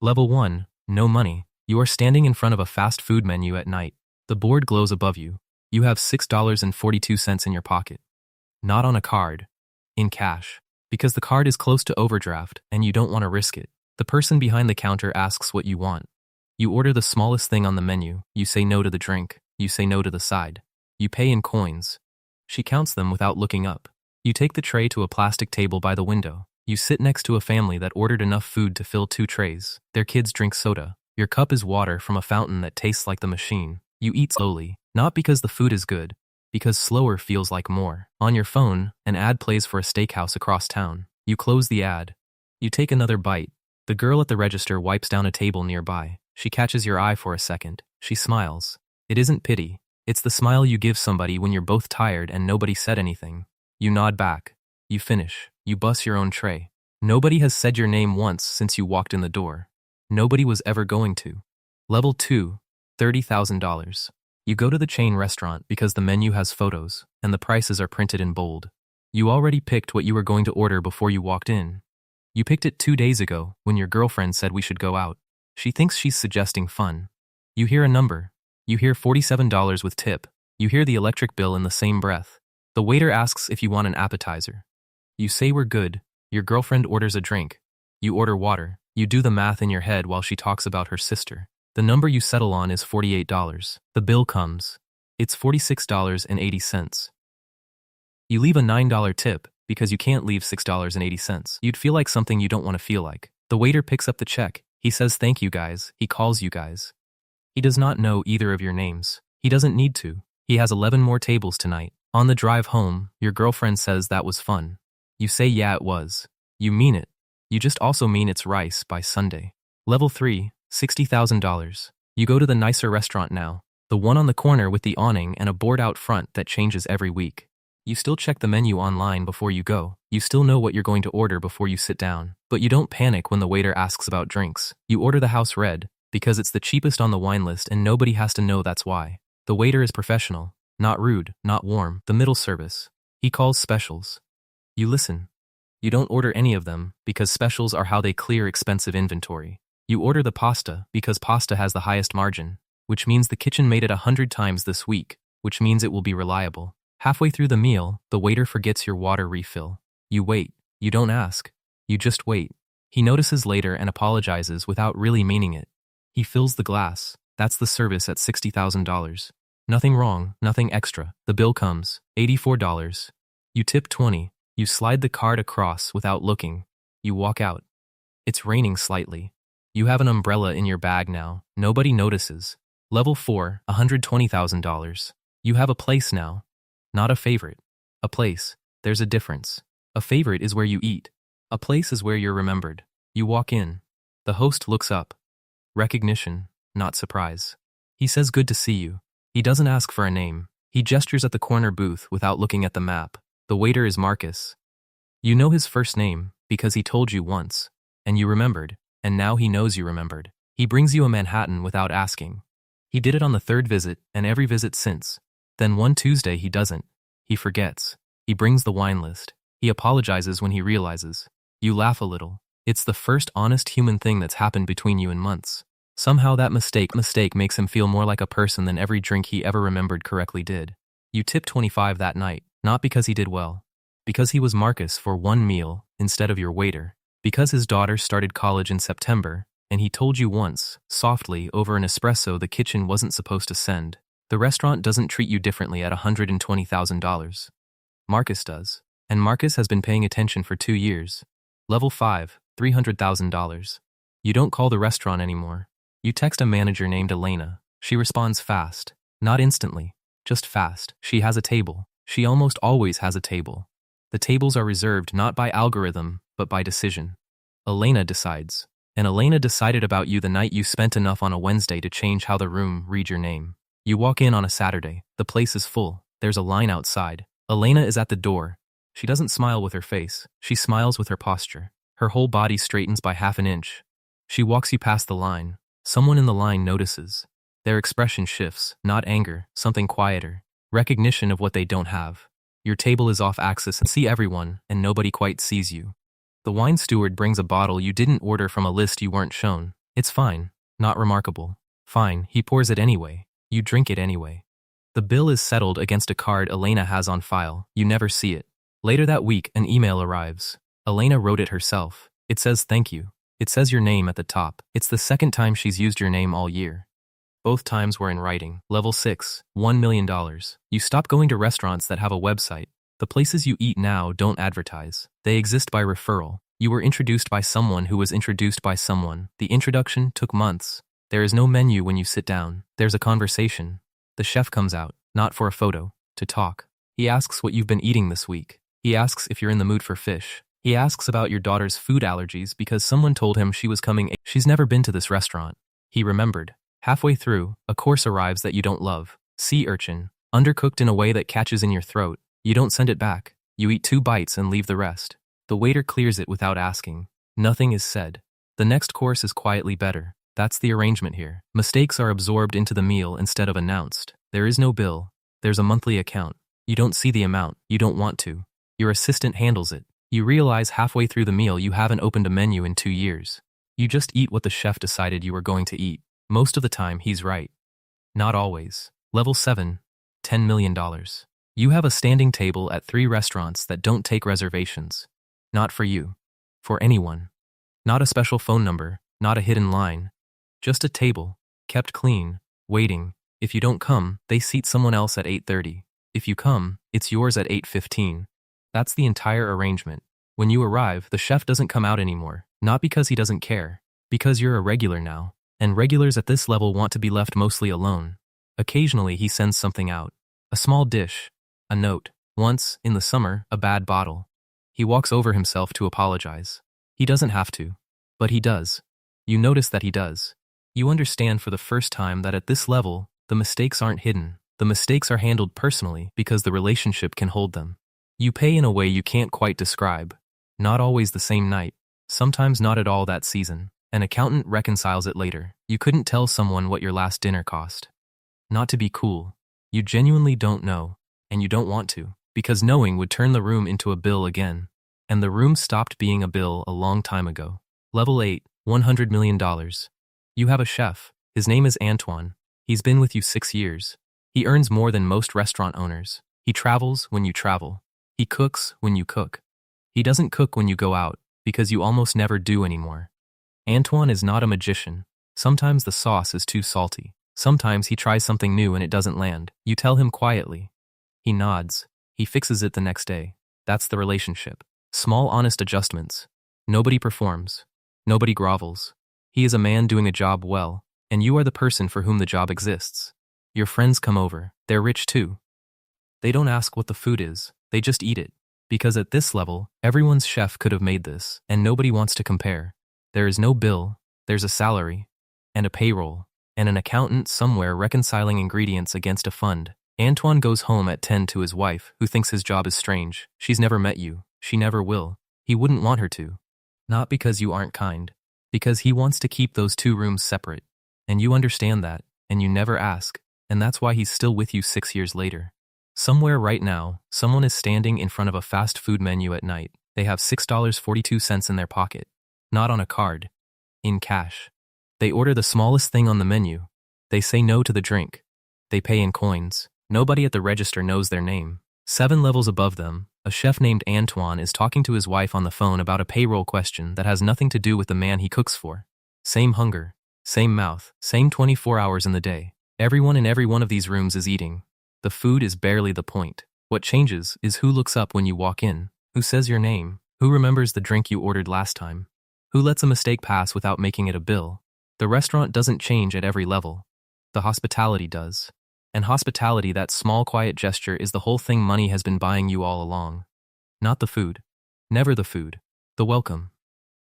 Level 1, no money. You are standing in front of a fast food menu at night. The board glows above you. You have $6.42 in your pocket. Not on a card. In cash. Because the card is close to overdraft and you don't want to risk it. The person behind the counter asks what you want. You order the smallest thing on the menu. You say no to the drink. You say no to the side. You pay in coins. She counts them without looking up. You take the tray to a plastic table by the window. You sit next to a family that ordered enough food to fill 2 trays. Their kids drink soda. Your cup is water from a fountain that tastes like the machine. You eat slowly, not because the food is good, because slower feels like more. On your phone, an ad plays for a steakhouse across town. You close the ad. You take another bite. The girl at the register wipes down a table nearby. She catches your eye for a second. She smiles. It isn't pity. It's the smile you give somebody when you're both tired and nobody said anything. You nod back. You finish. You bus your own tray. Nobody has said your name once since you walked in the door. Nobody was ever going to. Level 2, $30,000. You go to the chain restaurant because the menu has photos, and the prices are printed in bold. You already picked what you were going to order before you walked in. You picked it 2 days ago when your girlfriend said we should go out. She thinks she's suggesting fun. You hear a number. You hear $47 with tip. You hear the electric bill in the same breath. The waiter asks if you want an appetizer. You say we're good. Your girlfriend orders a drink. You order water. You do the math in your head while she talks about her sister. The number you settle on is $48. The bill comes. It's $46.80. You leave a $9 tip because you can't leave $6.80. You'd feel like something you don't want to feel like. The waiter picks up the check. He says thank you guys. He calls you guys. He does not know either of your names. He doesn't need to. He has 11 more tables tonight. On the drive home, your girlfriend says that was fun. You say yeah it was. You mean it. You just also mean it's rice by Sunday. Level 3, $60,000. You go to the nicer restaurant now. The one on the corner with the awning and a board out front that changes every week. You still check the menu online before you go. You still know what you're going to order before you sit down. But you don't panic when the waiter asks about drinks. You order the house red because it's the cheapest on the wine list and nobody has to know that's why. The waiter is professional. Not rude, not warm, the middle service. He calls specials. You listen. You don't order any of them because specials are how they clear expensive inventory. You order the pasta because pasta has the highest margin, which means the kitchen made it 100 times this week, which means it will be reliable. Halfway through the meal, the waiter forgets your water refill. You wait. You don't ask. You just wait. He notices later and apologizes without really meaning it. He fills the glass. That's the service at $60,000. Nothing wrong, nothing extra. The bill comes, $84. You tip 20. You slide the card across without looking. You walk out. It's raining slightly. You have an umbrella in your bag now. Nobody notices. Level 4, $120,000. You have a place now. Not a favorite. A place. There's a difference. A favorite is where you eat. A place is where you're remembered. You walk in. The host looks up. Recognition, not surprise. He says good to see you. He doesn't ask for a name. He gestures at the corner booth without looking at the map. The waiter is Marcus. You know his first name because he told you once, and you remembered, and now he knows you remembered. He brings you a Manhattan without asking. He did it on the 3rd visit and every visit since. Then one Tuesday he doesn't. He forgets. He brings the wine list. He apologizes when he realizes. You laugh a little. It's the first honest human thing that's happened between you in months. Somehow that mistake makes him feel more like a person than every drink he ever remembered correctly did. You tip 25 that night, not because he did well. Because he was Marcus for one meal instead of your waiter. Because his daughter started college in September, and he told you once, softly, over an espresso the kitchen wasn't supposed to send. The restaurant doesn't treat you differently at $120,000. Marcus does. And Marcus has been paying attention for 2 years. Level 5, $300,000. You don't call the restaurant anymore. You text a manager named Elena. She responds fast. Not instantly. Just fast. She has a table. She almost always has a table. The tables are reserved not by algorithm, but by decision. Elena decides. And Elena decided about you the night you spent enough on a Wednesday to change how the room read your name. You walk in on a Saturday. The place is full. There's a line outside. Elena is at the door. She doesn't smile with her face. She smiles with her posture. Her whole body straightens by half an inch. She walks you past the line. Someone in the line notices. Their expression shifts, not anger, something quieter. Recognition of what they don't have. Your table is off axis and see everyone, and nobody quite sees you. The wine steward brings a bottle you didn't order from a list you weren't shown. It's fine. Not remarkable. Fine, he pours it anyway. You drink it anyway. The bill is settled against a card Elena has on file. You never see it. Later that week, an email arrives. Elena wrote it herself. It says thank you. It says your name at the top. It's the second time she's used your name all year. Both times were in writing. Level 6, $1 million. You stop going to restaurants that have a website. The places you eat now don't advertise. They exist by referral. You were introduced by someone who was introduced by someone. The introduction took months. There is no menu when you sit down. There's a conversation. The chef comes out, not for a photo, to talk. He asks what you've been eating this week. He asks if you're in the mood for fish. He asks about your daughter's food allergies because someone told him she was coming. She's never been to this restaurant. He remembered. Halfway through, a course arrives that you don't love. Sea urchin, undercooked in a way that catches in your throat. You don't send it back. You eat 2 bites and leave the rest. The waiter clears it without asking. Nothing is said. The next course is quietly better. That's the arrangement here. Mistakes are absorbed into the meal instead of announced. There is no bill. There's a monthly account. You don't see the amount. You don't want to. Your assistant handles it. You realize halfway through the meal you haven't opened a menu in 2 years. You just eat what the chef decided you were going to eat. Most of the time, he's right. Not always. Level 7, $10 million. You have a standing table at 3 restaurants that don't take reservations. Not for you. For anyone. Not a special phone number, not a hidden line. Just a table, kept clean, waiting. If you don't come, they seat someone else at 8:30. If you come, it's yours at 8:15. That's the entire arrangement. When you arrive, the chef doesn't come out anymore. Not because he doesn't care. Because you're a regular now. And regulars at this level want to be left mostly alone. Occasionally he sends something out. A small dish. A note. Once, in the summer, a bad bottle. He walks over himself to apologize. He doesn't have to. But he does. You notice that he does. You understand for the first time that at this level, the mistakes aren't hidden. The mistakes are handled personally because the relationship can hold them. You pay in a way you can't quite describe. Not always the same night. Sometimes not at all that season. An accountant reconciles it later. You couldn't tell someone what your last dinner cost. Not to be cool. You genuinely don't know, and you don't want to, because knowing would turn the room into a bill again. And the room stopped being a bill a long time ago. Level 8, $100 million. You have a chef. His name is Antoine. He's been with you 6 years. He earns more than most restaurant owners. He travels when you travel. He cooks when you cook. He doesn't cook when you go out, because you almost never do anymore. Antoine is not a magician. Sometimes the sauce is too salty. Sometimes he tries something new and it doesn't land. You tell him quietly. He nods. He fixes it the next day. That's the relationship. Small honest adjustments. Nobody performs. Nobody grovels. He is a man doing a job well, and you are the person for whom the job exists. Your friends come over. They're rich too. They don't ask what the food is. They just eat it. Because at this level, everyone's chef could have made this, and nobody wants to compare. There is no bill, there's a salary, and a payroll, and an accountant somewhere reconciling ingredients against a fund. Antoine goes home at 10 to his wife, who thinks his job is strange. She's never met you. She never will. He wouldn't want her to. Not because you aren't kind. Because he wants to keep those 2 rooms separate. And you understand that, and you never ask. And that's why he's still with you 6 years later. Somewhere right now, someone is standing in front of a fast food menu at night. They have $6.42 in their pocket. Not on a card. In cash. They order the smallest thing on the menu. They say no to the drink. They pay in coins. Nobody at the register knows their name. 7 levels above them, a chef named Antoine is talking to his wife on the phone about a payroll question that has nothing to do with the man he cooks for. Same hunger. Same mouth. Same 24 hours in the day. Everyone in every one of these rooms is eating. The food is barely the point. What changes is who looks up when you walk in, who says your name, who remembers the drink you ordered last time, who lets a mistake pass without making it a bill. The restaurant doesn't change at every level. The hospitality does. And hospitality, that small quiet gesture, is the whole thing money has been buying you all along. Not the food. Never the food. The welcome.